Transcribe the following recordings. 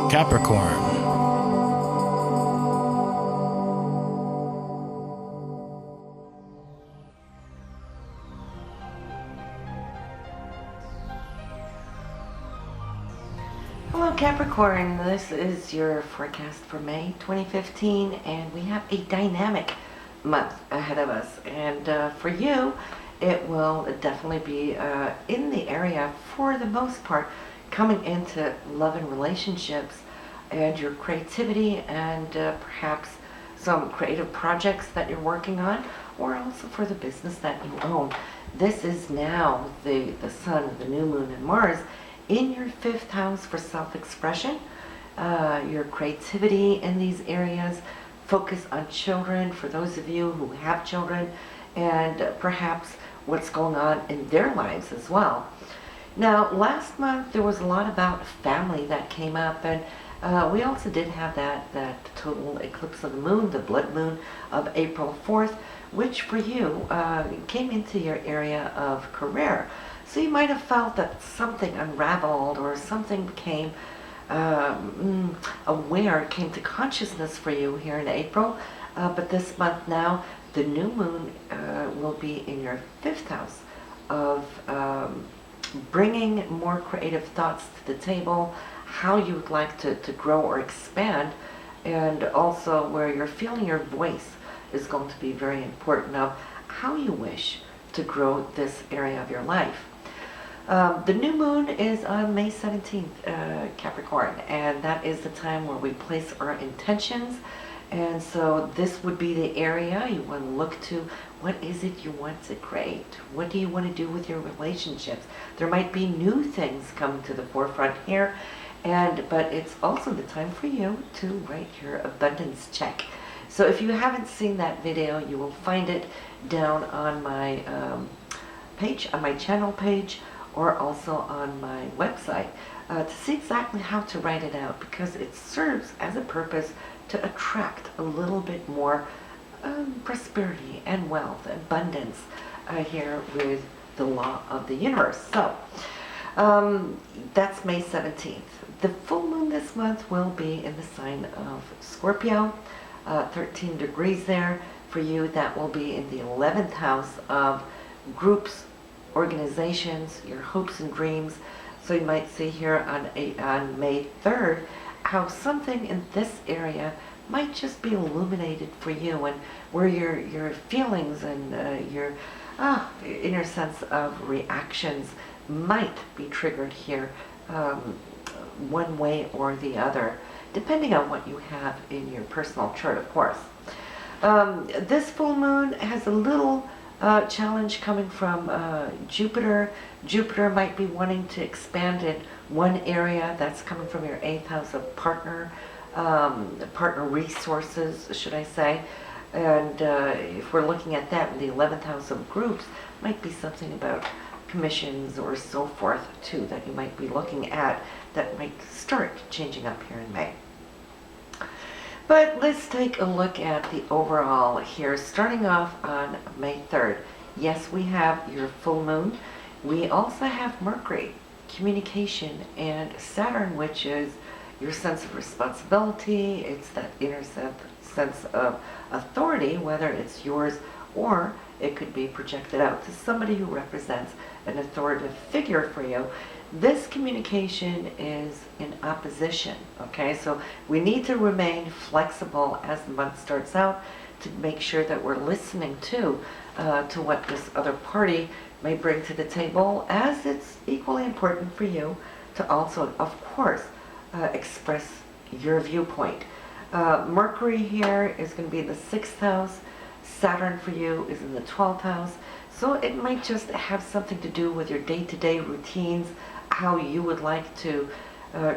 Capricorn. Hello Capricorn, this is your forecast for May 2015, and we have a dynamic month ahead of us. And for you, it will definitely be in the area, for the most part, coming into love and relationships and your creativity and perhaps some creative projects that you're working on, or also for the business that you own. This is now the sun, the new moon, and Mars in your fifth house for self-expression, your creativity in these areas, focus on children for those of you who have children, and perhaps what's going on in their lives as well. Now, last month there was a lot about family that came up, and we also did have that total eclipse of the moon, the blood moon of April 4th, which for you came into your area of career. So you might have felt that something unraveled or something became aware, came to consciousness for you here in April. But this month now, the new moon will be in your fifth house of bringing more creative thoughts to the table, how you would like to grow or expand, and also where you're feeling your voice is going to be very important of how you wish to grow this area of your life. The new moon is on May 17th, Capricorn, and that is the time where we place our intentions. And so this would be the area you want to look to. What is it you want to create? What do you want to do with your relationships? There might be new things coming to the forefront here, but it's also the time for you to write your abundance check. So if you haven't seen that video, you will find it down on my page, on my channel page, or also on my website to see exactly how to write it out, because it serves as a purpose to attract a little bit more prosperity and wealth, abundance here with the law of the universe. So that's May 17th. The full moon this month will be in the sign of Scorpio, 13 degrees there. For you, that will be in the 11th house of groups, organizations, your hopes and dreams. So you might see here on May 3rd how something in this area might just be illuminated for you, and where your feelings and your inner sense of reactions might be triggered here, one way or the other, depending on what you have in your personal chart, of course. This full moon has a little challenge coming from Jupiter. Jupiter might be wanting to expand in one area. That's coming from your 8th house of partner resources, should I say. And if we're looking at that in the 11th house of groups, might be something about commissions or so forth too that you might be looking at that might start changing up here in May. But let's take a look at the overall here, starting off on May 3rd. Yes, we have your full moon. We also have Mercury, communication, and Saturn, which is your sense of responsibility. It's that inner sense of authority, whether it's yours or it could be projected out to somebody who represents an authoritative figure for you. This communication is in opposition, okay? So we need to remain flexible as the month starts out to make sure that we're listening to what this other party may bring to the table, as it's equally important for you to also, of course, express your viewpoint. Mercury here is going to be in the 6th house. Saturn for you is in the 12th house. So it might just have something to do with your day-to-day routines, how you would like to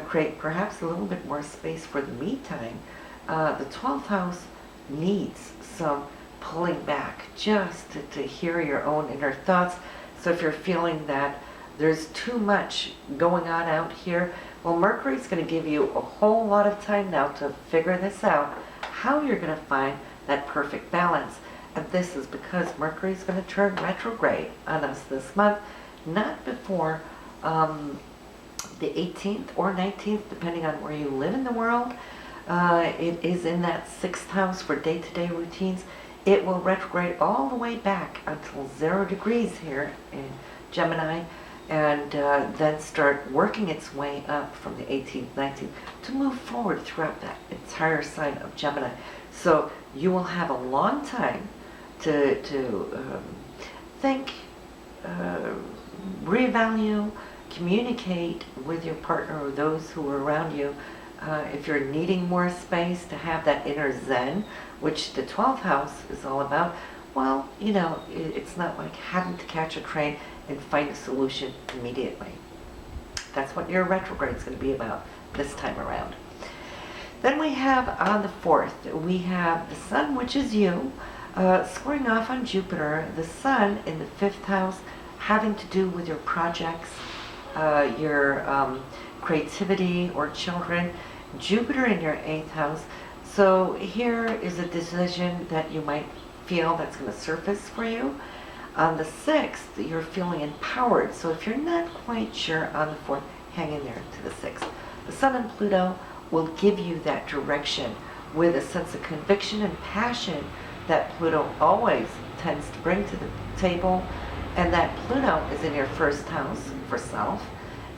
create perhaps a little bit more space for the me time. The 12th house needs some pulling back just to hear your own inner thoughts. So if you're feeling that there's too much going on out here, well, Mercury's going to give you a whole lot of time now to figure this out, how you're going to find that perfect balance. And this is because Mercury's going to turn retrograde on us this month, not before the 18th or 19th, depending on where you live in the world. It is in that 6th house for day-to-day routines. It will retrograde all the way back until 0 degrees here in Gemini, and then start working its way up from the 18th, 19th to move forward throughout that entire sign of Gemini. So you will have a long time to think, revalue, communicate with your partner or those who are around you. If you're needing more space to have that inner zen, which the 12th house is all about, well, you know, it's not like having to catch a train and find a solution immediately. That's what your retrograde is going to be about this time around. Then we have on the 4th, we have the Sun, which is you, squaring off on Jupiter. The Sun in the 5th house, having to do with your projects, your creativity or children. Jupiter in your 8th house. So here is a decision that you might feel that's going to surface for you. On the 6th, you're feeling empowered. So if you're not quite sure on the 4th, hang in there to the 6th. The Sun and Pluto will give you that direction with a sense of conviction and passion that Pluto always tends to bring to the table. And that Pluto is in your 1st house for self.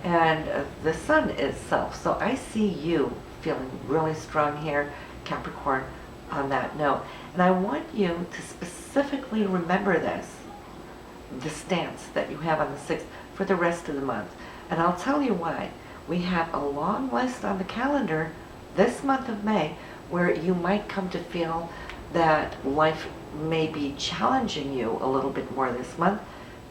And the Sun is self. So I see you feeling really strong here, Capricorn, on that note. And I want you to specifically remember this, the stance that you have on the 6th for the rest of the month. And I'll tell you why. We have a long list on the calendar this month of May where you might come to feel that life may be challenging you a little bit more this month.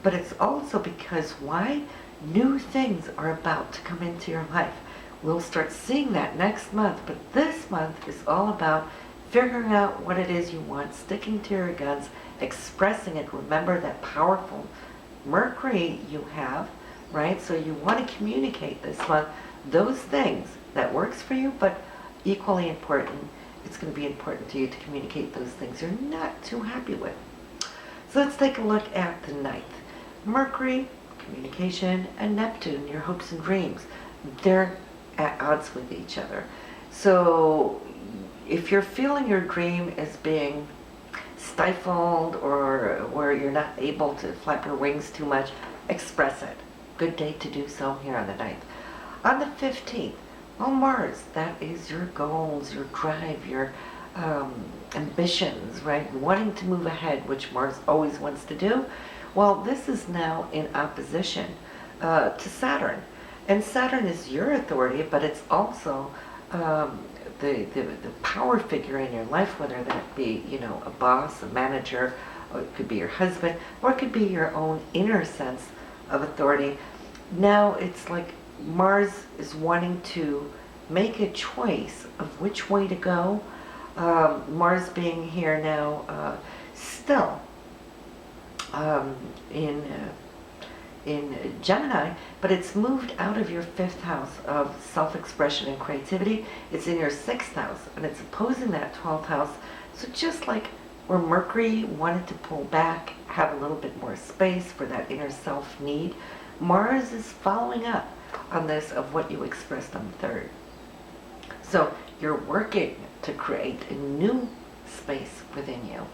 But it's also because why? New things are about to come into your life. We'll start seeing that next month, but this month is all about figuring out what it is you want, sticking to your guns, expressing it. Remember that powerful Mercury you have, right? So you want to communicate this month those things that works for you, but equally important, it's going to be important to you to communicate those things you're not too happy with. So let's take a look at the 9th. Mercury, communication, and Neptune, your hopes and dreams. They're at odds with each other. So if you're feeling your dream is being stifled or where you're not able to flap your wings too much, express it. Good day to do so here on the 9th. On the 15th, well, Mars, that is your goals, your drive, your ambitions, right? Wanting to move ahead, which Mars always wants to do. Well, this is now in opposition to Saturn. And Saturn is your authority, but it's also the power figure in your life, whether that be, you know, a boss, a manager, or it could be your husband, or it could be your own inner sense of authority. Now it's like Mars is wanting to make a choice of which way to go. Mars being here now still in Gemini, but it's moved out of your 5th house of self-expression and creativity. It's in your 6th house, and it's opposing that 12th house. So just like where Mercury wanted to pull back, have a little bit more space for that inner self need, Mars is following up on this of what you expressed on the 3rd. So you're working to create a new space within you.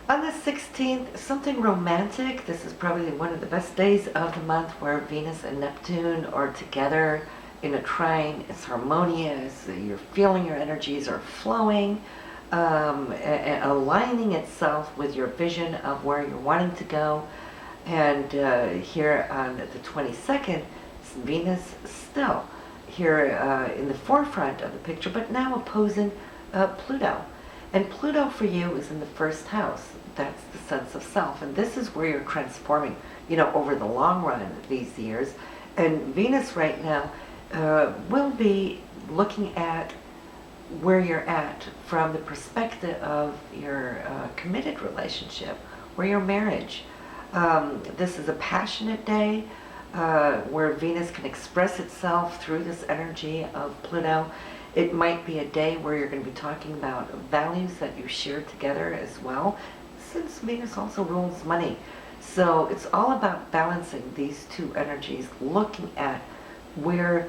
On the 16th, something romantic. This is probably one of the best days of the month where Venus and Neptune are together in a trine. It's harmonious. You're feeling your energies are flowing, aligning itself with your vision of where you're wanting to go. And here on the 22nd, Venus still here in the forefront of the picture, but now opposing Pluto. And Pluto for you is in the 1st house. That's the sense of self. And this is where you're transforming, you know, over the long run these years. And Venus right now will be looking at where you're at from the perspective of your committed relationship or your marriage. This is a passionate day where Venus can express itself through this energy of Pluto. It might be a day where you're going to be talking about values that you share together as well, since Venus also rules money. So it's all about balancing these two energies, looking at where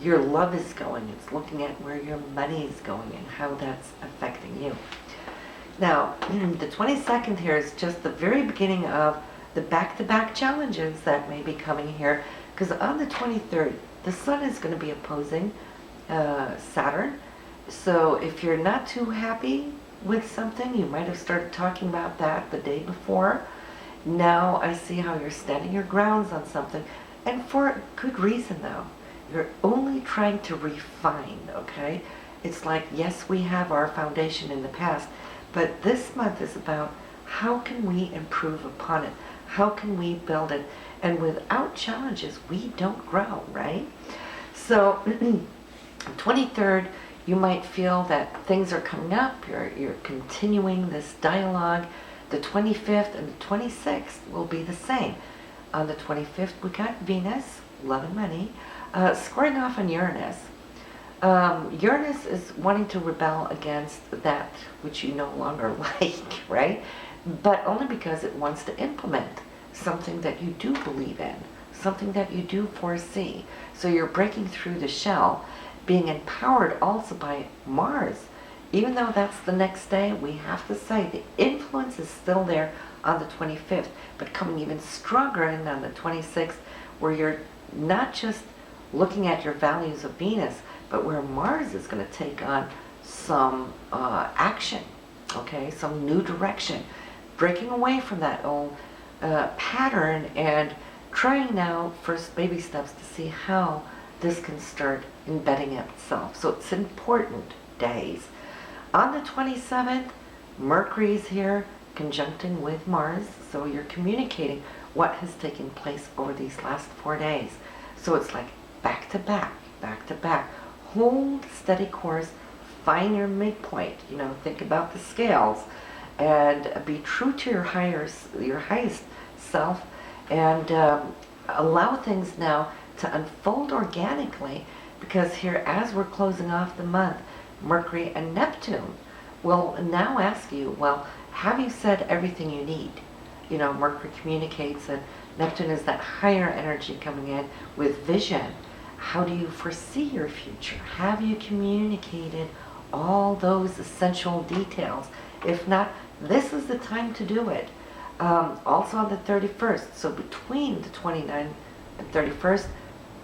your love is going. It's looking at where your money is going and how that's affecting you. Now, the 22nd here is just the very beginning of the back-to-back challenges that may be coming here, because on the 23rd, the Sun is going to be opposing Saturn. So if you're not too happy with something, you might have started talking about that the day before. Now I see how you're standing your grounds on something, and for good reason though. You're only trying to refine, okay? It's like, yes, we have our foundation in the past, but this month is about how can we improve upon it? How can we build it? And without challenges, we don't grow, right? So 23rd, you might feel that things are coming up, you're continuing this dialogue. The 25th and the 26th will be the same. On the 25th, we got Venus, love and money, squaring off on Uranus. Uranus is wanting to rebel against that which you no longer like, right? But only because it wants to implement something that you do believe in, something that you do foresee. So you're breaking through the shell, being empowered also by Mars. Even though that's the next day, we have to say the influence is still there on the 25th, but coming even stronger in on the 26th, where you're not just looking at your values of Venus, but where Mars is going to take on some action, okay, some new direction, breaking away from that old pattern and trying now first baby steps to see how this can start embedding itself. So it's important days. On the 27th, Mercury is here conjuncting with Mars, so you're communicating what has taken place over these last 4 days. So it's like back to back, back to back. Hold steady course, find your midpoint, think about the scales, and be true to your highest self, and allow things now to unfold organically, because here, as we're closing off the month, Mercury and Neptune will now ask you, well, have you said everything you need? Mercury communicates, and Neptune is that higher energy coming in with vision. How do you foresee your future? Have you communicated all those essential details? If not, this is the time to do it. Also on the 31st, so between the 29th and 31st,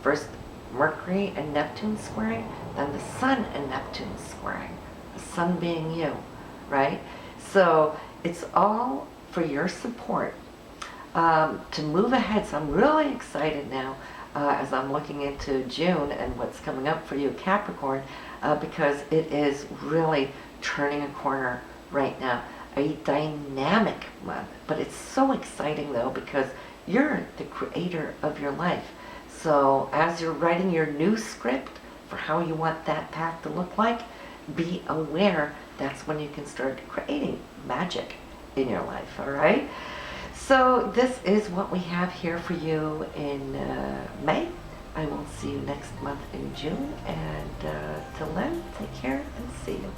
first Mercury and Neptune squaring, then the Sun and Neptune squaring, the Sun being you, right? So it's all for your support to move ahead. So I'm really excited now as I'm looking into June and what's coming up for you, Capricorn, because it is really turning a corner right now. A dynamic month, but it's so exciting though, because you're the creator of your life. So as you're writing your new script for how you want that path to look like, be aware that's when you can start creating magic in your life, all right? So this is what we have here for you in May. I will see you next month in June, and till then, take care and see you.